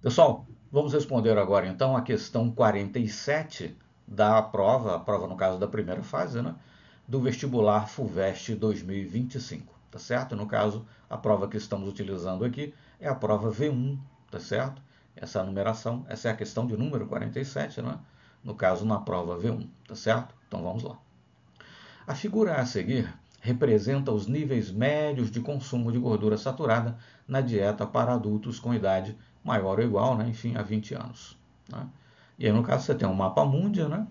Pessoal, vamos responder agora então a questão 47 da prova, a prova no caso da primeira fase, né, do vestibular FUVEST 2025, tá certo? No caso, a prova que estamos utilizando aqui é a prova V1, tá certo? Essa numeração, essa é a questão de número 47, né? No caso, na prova V1, tá certo? Então vamos lá. A figura a seguir representa os níveis médios de consumo de gordura saturada na dieta para adultos com idade maior ou igual, né? Enfim, a 20 anos. Né? E aí, no caso, você tem um mapa mundi, né?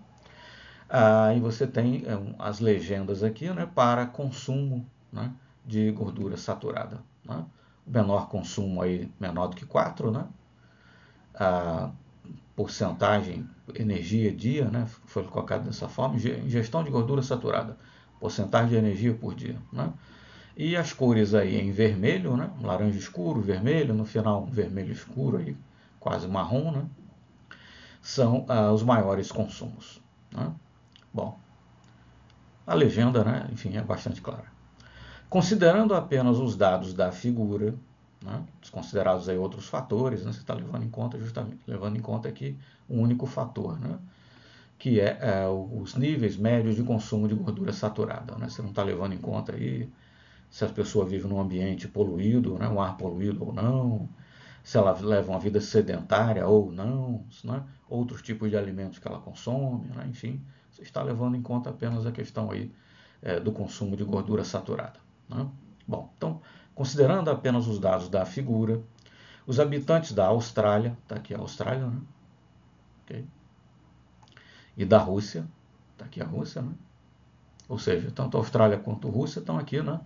E você tem as legendas aqui, né? Para consumo, né? De gordura saturada. Né? O menor consumo aí, menor do que 4, né? A porcentagem, energia dia, né? Foi colocado dessa forma, ingestão de gordura saturada, porcentagem de energia por dia, né? E as cores aí em vermelho, né? Laranja escuro, vermelho, no final um vermelho escuro aí, quase marrom, né? São os maiores consumos, né? Bom, a legenda, né? Enfim, é bastante clara. Considerando apenas os dados da figura, né? Desconsiderados aí outros fatores, né? Você está levando em conta justamente, levando em conta aqui um único fator, né? Que é os níveis médios de consumo de gordura saturada, né? Você não está levando em conta aí se a pessoa vive num ambiente poluído, né? Um ar poluído ou não, se ela leva uma vida sedentária ou não, né? Outros tipos de alimentos que ela consome, né? Enfim, você está levando em conta apenas a questão aí do consumo de gordura saturada. Né? Bom, então, considerando apenas os dados da figura, os habitantes da Austrália, está aqui a Austrália, né? Okay. E da Rússia, está aqui a Rússia, né? Ou seja, tanto a Austrália quanto a Rússia estão aqui, né?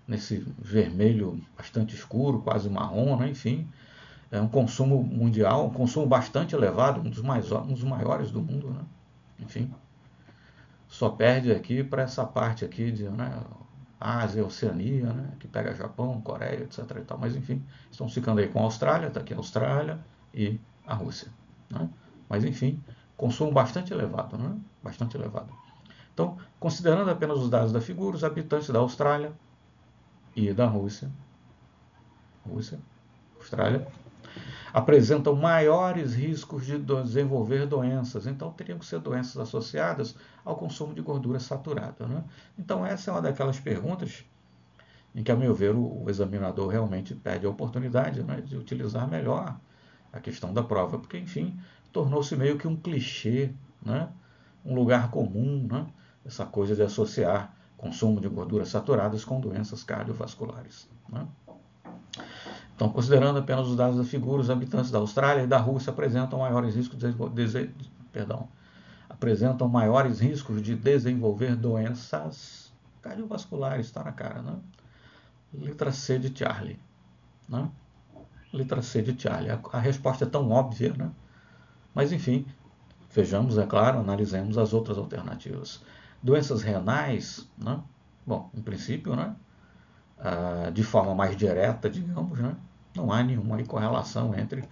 Nesse vermelho bastante escuro, quase marrom, né? Enfim, é um consumo mundial, um consumo bastante elevado, um dos maiores do mundo, né? Enfim, só perde aqui para essa parte aqui de, né, Ásia, Oceania, né, que pega Japão, Coreia, etc. E tal. Mas enfim, estão ficando aí com a Austrália, está aqui a Austrália e a Rússia. Né? Mas enfim, consumo bastante elevado, né? Bastante elevado. Então, considerando apenas os dados da figura, os habitantes da Austrália e da Rússia, Austrália, apresentam maiores riscos de desenvolver doenças. Então, teriam que ser doenças associadas ao consumo de gordura saturada. Né? Então, essa é uma daquelas perguntas em que, a meu ver, o examinador realmente perde a oportunidade, né, de utilizar melhor a questão da prova, porque, enfim, tornou-se meio que um clichê, né, um lugar comum, né, essa coisa de associar consumo de gorduras saturadas com doenças cardiovasculares. Né? Então, considerando apenas os dados da figura, os habitantes da Austrália e da Rússia apresentam maiores riscos de desenvolver doenças cardiovasculares, está na cara, né? Letra C de Charlie, né? Letra C de Charlie. A resposta é tão óbvia, né? Mas, enfim, vejamos, é claro, analisemos as outras alternativas. Doenças renais, né? Bom, em princípio, né? De forma mais direta, digamos, né? Não há nenhuma correlação entre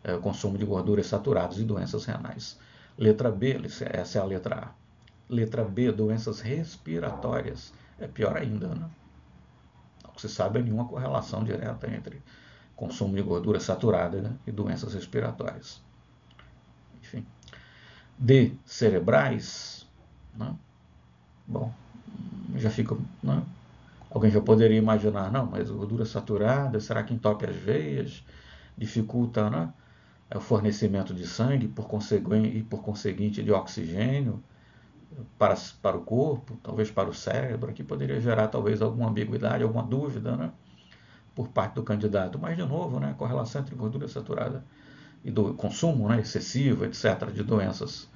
o consumo de gorduras saturadas e doenças renais. Letra B, essa é a letra A. Letra B, doenças respiratórias. É pior ainda, né? Não se sabe nenhuma correlação direta entre consumo de gordura saturada, né, e doenças respiratórias. Enfim. D, cerebrais. Né? Bom, já fica... Né? Alguém já poderia imaginar, não, mas gordura saturada, será que entope as veias? Dificulta, né, o fornecimento de sangue e por conseguinte de oxigênio para o corpo, talvez para o cérebro. Aqui poderia gerar talvez alguma ambiguidade, alguma dúvida, né, por parte do candidato. Mas, de novo, né, a correlação entre gordura saturada e do consumo, né, excessivo, etc., de doenças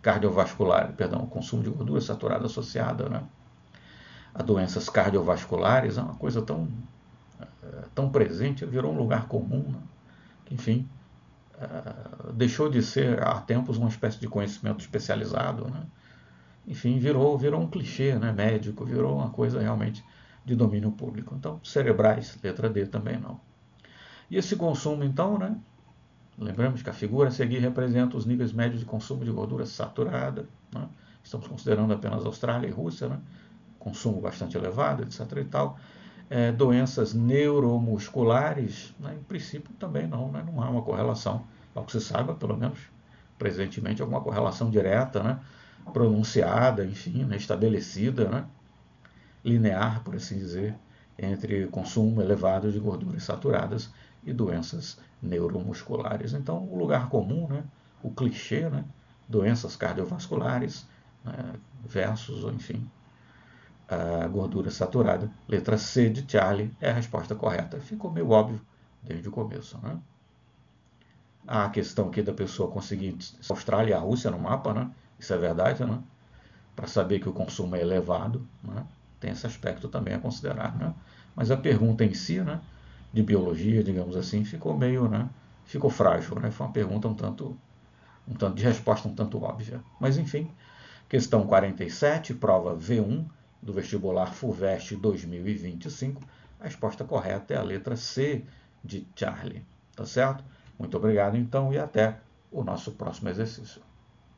cardiovasculares, perdão, consumo de gordura saturada associada, né, a doenças cardiovasculares, é uma coisa tão presente, virou um lugar comum, né, que, enfim, deixou de ser há tempos uma espécie de conhecimento especializado, né? Enfim, virou um clichê, né, médico, virou uma coisa realmente de domínio público. Então, cerebrais, letra D também não. E esse consumo, então, né, lembramos que a figura a seguir representa os níveis médios de consumo de gordura saturada, né? Estamos considerando apenas Austrália e Rússia, né? Consumo bastante elevado, etc. e tal. Doenças neuromusculares, né, em princípio também não, né, não há uma correlação, ao que se saiba, pelo menos presentemente, alguma correlação direta, né, pronunciada, enfim, né, estabelecida, né, linear, por assim dizer, entre consumo elevado de gorduras saturadas e doenças neuromusculares. Então, o lugar comum, né, o clichê, né, doenças cardiovasculares, né, versus, enfim, a gordura saturada. Letra C de Charlie é a resposta correta. Ficou meio óbvio desde o começo, né? Há a questão aqui da pessoa conseguir a Austrália e a Rússia no mapa, né? Isso é verdade, né? Para saber que o consumo é elevado, né? Tem esse aspecto também a considerar, né? Mas a pergunta em si, né? De biologia, digamos assim, ficou meio, né? Ficou frágil, né? Foi uma pergunta um tanto de resposta um tanto óbvia. Mas enfim, questão 47, prova V1 do vestibular FUVEST 2025. A resposta correta é a letra C de Charlie. Tá certo? Muito obrigado então e até o nosso próximo exercício.